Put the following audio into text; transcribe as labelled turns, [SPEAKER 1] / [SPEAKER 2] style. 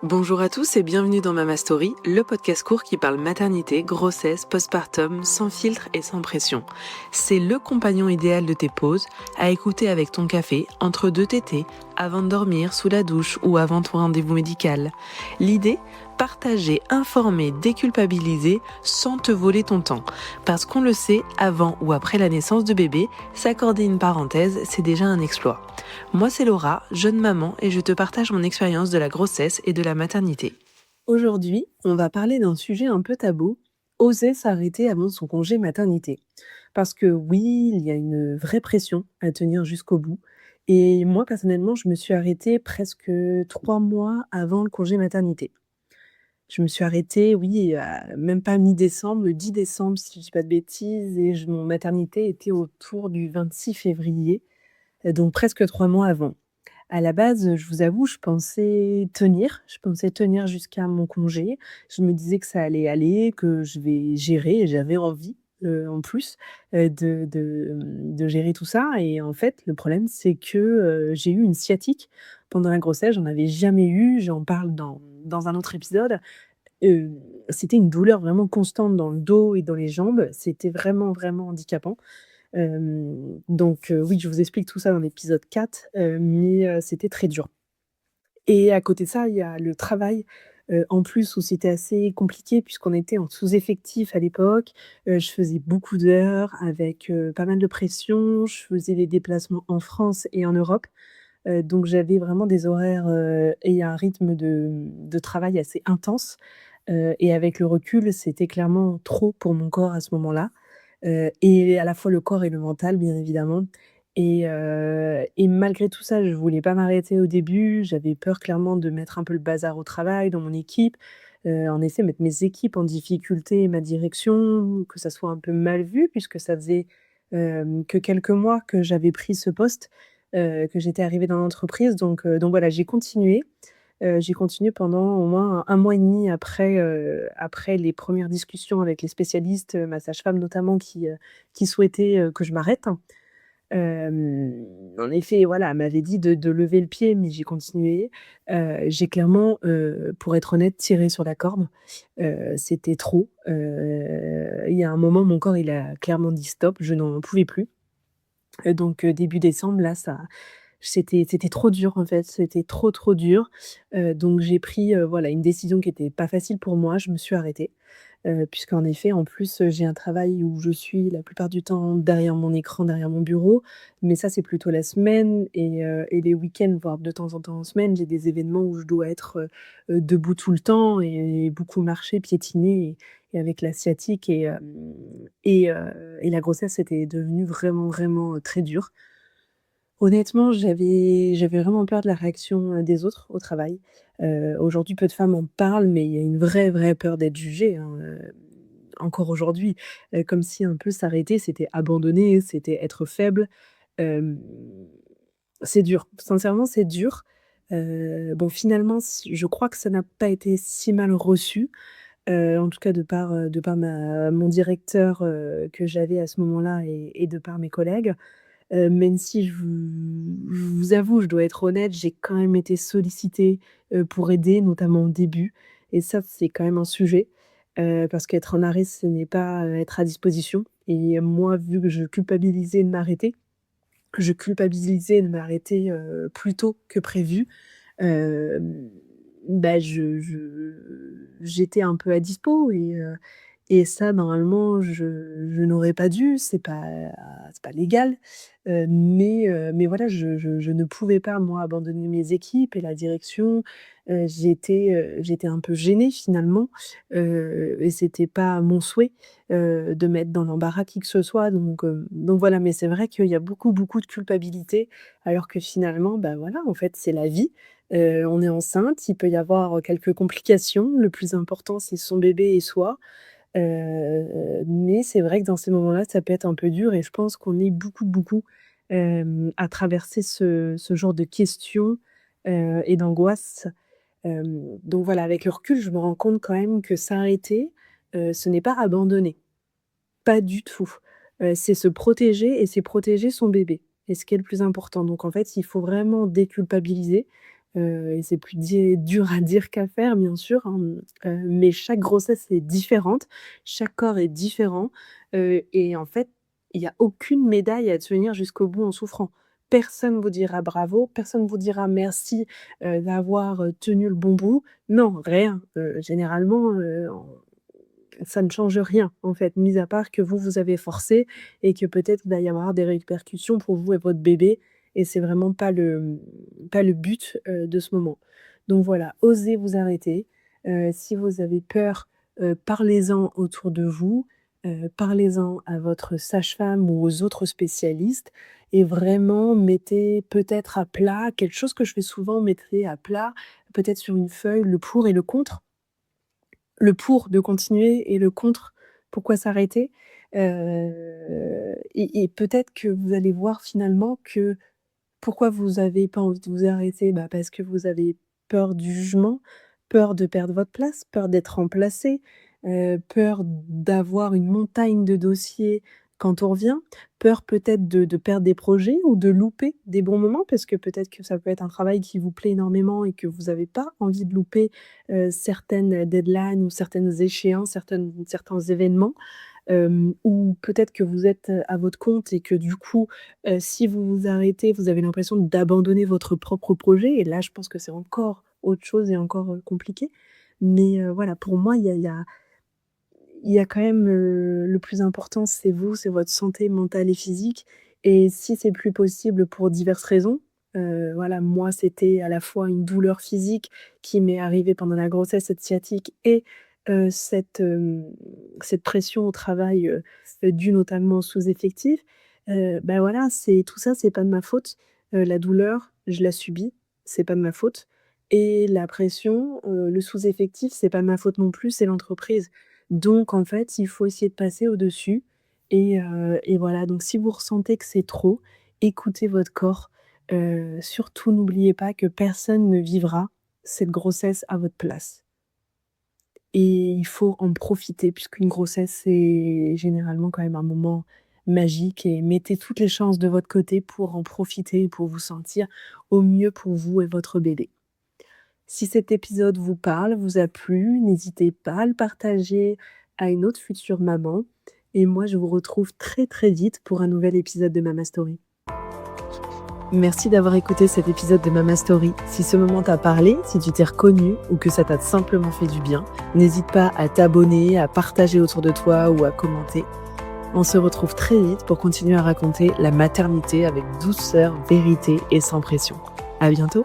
[SPEAKER 1] Bonjour à tous et bienvenue dans Mama Story, le podcast court qui parle maternité, grossesse, postpartum, sans filtre et sans pression. C'est le compagnon idéal de tes pauses, à écouter avec ton café, entre deux tétés, avant de dormir, sous la douche ou avant ton rendez-vous médical. L'idée ? Partager, informer, déculpabiliser sans te voler ton temps. Parce qu'on le sait, avant ou après la naissance de bébé, s'accorder une parenthèse, c'est déjà un exploit. Moi, c'est Laura, jeune maman, et je te partage mon expérience de la grossesse et de la maternité. Aujourd'hui, on va parler d'un sujet un peu tabou, oser s'arrêter avant son congé maternité. Parce que oui, il y a une vraie pression à tenir jusqu'au bout. Et moi, personnellement, je me suis arrêtée presque 3 mois avant le congé maternité. Je me suis arrêtée, oui, même pas mi-décembre, le 10 décembre, si je dis pas de bêtises, et mon maternité était autour du 26 février, donc presque 3 mois avant. À la base, je vous avoue, je pensais tenir jusqu'à mon congé. Je me disais que ça allait aller, que je vais gérer et j'avais envie, en plus, de gérer tout ça et en fait, le problème, c'est que, j'ai eu une sciatique pendant la grossesse. J'en avais jamais eu, j'en parle dans un autre épisode. Heu, C'était une douleur vraiment constante dans le dos et dans les jambes. C'était vraiment, vraiment handicapant. Donc oui, je vous explique tout ça dans l'épisode 4, mais c'était très dur et à côté de ça, il y a le travail, en plus où c'était assez compliqué puisqu'on était en sous-effectif à l'époque. Je faisais beaucoup d'heures avec, pas mal de pression. Je faisais des déplacements en France et en Europe, donc j'avais vraiment des horaires, et un rythme de travail assez intense, et avec le recul, c'était clairement trop pour mon corps à ce moment-là. Et à la fois le corps et le mental, bien évidemment et malgré tout ça, je voulais pas m'arrêter au début. J'avais peur clairement de mettre un peu le bazar au travail, dans mon équipe. En effet, mettre mes équipes en difficulté et ma direction, que ça soit un peu mal vu puisque ça faisait, que quelques mois que j'avais pris ce poste, que j'étais arrivée dans l'entreprise donc voilà, j'ai continué pendant au moins un mois et demi après les premières discussions avec les spécialistes, ma sage-femme notamment qui souhaitait, que je m'arrête. En effet, voilà, elle m'avait dit de lever le pied, mais j'ai continué. J'ai clairement, pour être honnête, tiré sur la corde. C'était trop. Il y a un moment, mon corps, il a clairement dit: «Stop», je n'en pouvais plus. Donc début décembre, là, c'était trop dur, en fait, c'était trop, trop dur. Donc j'ai pris, voilà, une décision qui était pas facile pour moi. Je me suis arrêtée, puisqu'en effet, en plus, j'ai un travail où je suis la plupart du temps derrière mon écran, derrière mon bureau. Mais ça, c'est plutôt la semaine et les week-ends, voire de temps en temps en semaine, j'ai des événements où je dois être, debout tout le temps et beaucoup marcher, piétiner et avec la sciatique et la grossesse, c'était devenu vraiment, vraiment, très dur. Honnêtement, j'avais vraiment peur de la réaction, des autres au travail. Aujourd'hui, peu de femmes en parlent, mais il y a une vraie, vraie peur d'être jugée, hein, encore aujourd'hui. Comme si un peu s'arrêter, c'était abandonner, c'était être faible. Hem, c'est dur, sincèrement, c'est dur. Bon, finalement, je crois que ça n'a pas été si mal reçu, en tout cas de par mon directeur, que j'avais à ce moment-là et de par mes collègues. Même si je vous avoue, je dois être honnête, j'ai quand même été sollicitée, pour aider, notamment au début et ça, c'est quand même un sujet, parce qu'être en arrêt, ce n'est pas, être à disposition et moi, vu que je culpabilisais de m'arrêter, plus tôt que prévu, hem, bah, j'étais un peu à dispo et ça normalement je n'aurais pas dû, c'est pas légal, mais voilà je ne pouvais pas moi abandonner mes équipes et la direction. J'étais un peu gênée finalement, et c'était pas mon souhait, de mettre dans l'embarras qui que ce soit donc voilà. Mais c'est vrai qu'il y a beaucoup, beaucoup de culpabilité alors que finalement, bah, voilà, en fait, c'est la vie. On est enceinte, il peut y avoir quelques complications. Le plus important, c'est son bébé et soi. Mais c'est vrai que dans ces moments-là, ça peut être un peu dur et je pense qu'on est beaucoup, beaucoup, à traverser ce genre de questions, et d'angoisse. Donc voilà, avec le recul, je me rends compte quand même que s'arrêter, ce n'est pas abandonner. Pas du tout. C'est se protéger et c'est protéger son bébé et ce qui est le plus important. Donc en fait, il faut vraiment déculpabiliser, et c'est plus dur à dire qu'à faire bien sûr, hein, mais chaque grossesse est différente, chaque corps est différent, et en fait, il y a aucune médaille à tenir jusqu'au bout en souffrant. Personne vous dira bravo, personne vous dira merci, d'avoir, tenu le bon bout. Non, rien, généralement, ça ne change rien, en fait, mis à part que vous avez forcé et que peut-être il va y avoir des répercussions pour vous et votre bébé et c'est vraiment pas le but, de ce moment. Donc voilà, osez vous arrêter. Si vous avez peur, parlez-en autour de vous, parlez-en à votre sage-femme ou aux autres spécialistes et vraiment mettez peut-être à plat quelque chose que je fais souvent, mettez à plat, peut-être sur une feuille, le pour et le contre. Le pour de continuer et le contre, pourquoi s'arrêter? Et peut-être que vous allez voir finalement que pourquoi vous avez pas envie de vous arrêter? Bah, parce que vous avez peur du jugement, peur de perdre votre place, peur d'être remplacé, peur d'avoir une montagne de dossiers quand on revient, peur peut-être de perdre des projets ou de louper des bons moments parce que peut-être que ça peut être un travail qui vous plaît énormément et que vous avez pas envie de louper, certaines deadlines ou certaines échéances, certains événements. Ou peut-être que vous êtes, à votre compte et que du coup, si vous vous arrêtez, vous avez l'impression d'abandonner votre propre projet et là, je pense que c'est encore autre chose et encore, compliqué. Mais, voilà, pour moi, il y a quand même, le plus important, c'est vous, c'est votre santé mentale et physique et si c'est plus possible pour diverses raisons, voilà, moi, c'était à la fois une douleur physique qui m'est arrivée pendant la grossesse, cette sciatique et heu, cette, hem, cette pression au travail, due notamment aux sous-effectifs. Bah, voilà, c'est tout ça, c'est pas de ma faute. La douleur, je la subis, c'est pas de ma faute et la pression, le sous-effectif, c'est pas de ma faute non plus, c'est l'entreprise. Donc en fait, il faut essayer de passer au-dessus et voilà, donc si vous ressentez que c'est trop, écoutez votre corps. Surtout n'oubliez pas que personne ne vivra cette grossesse à votre place et il faut en profiter puisqu'une grossesse, c'est généralement quand même un moment magique et mettez toutes les chances de votre côté pour en profiter et pour vous sentir au mieux pour vous et votre bébé. Si cet épisode vous parle, vous a plu, n'hésitez pas à le partager à une autre future maman. Et moi, je vous retrouve très très vite pour un nouvel épisode de Mama Story. Merci d'avoir écouté cet épisode de Mama Story. Si ce moment t'a parlé, si tu t'es reconnu ou que ça t'a simplement fait du bien, n'hésite pas à t'abonner, à partager autour de toi ou à commenter. On se retrouve très vite pour continuer à raconter la maternité avec douceur, vérité et sans pression. À bientôt!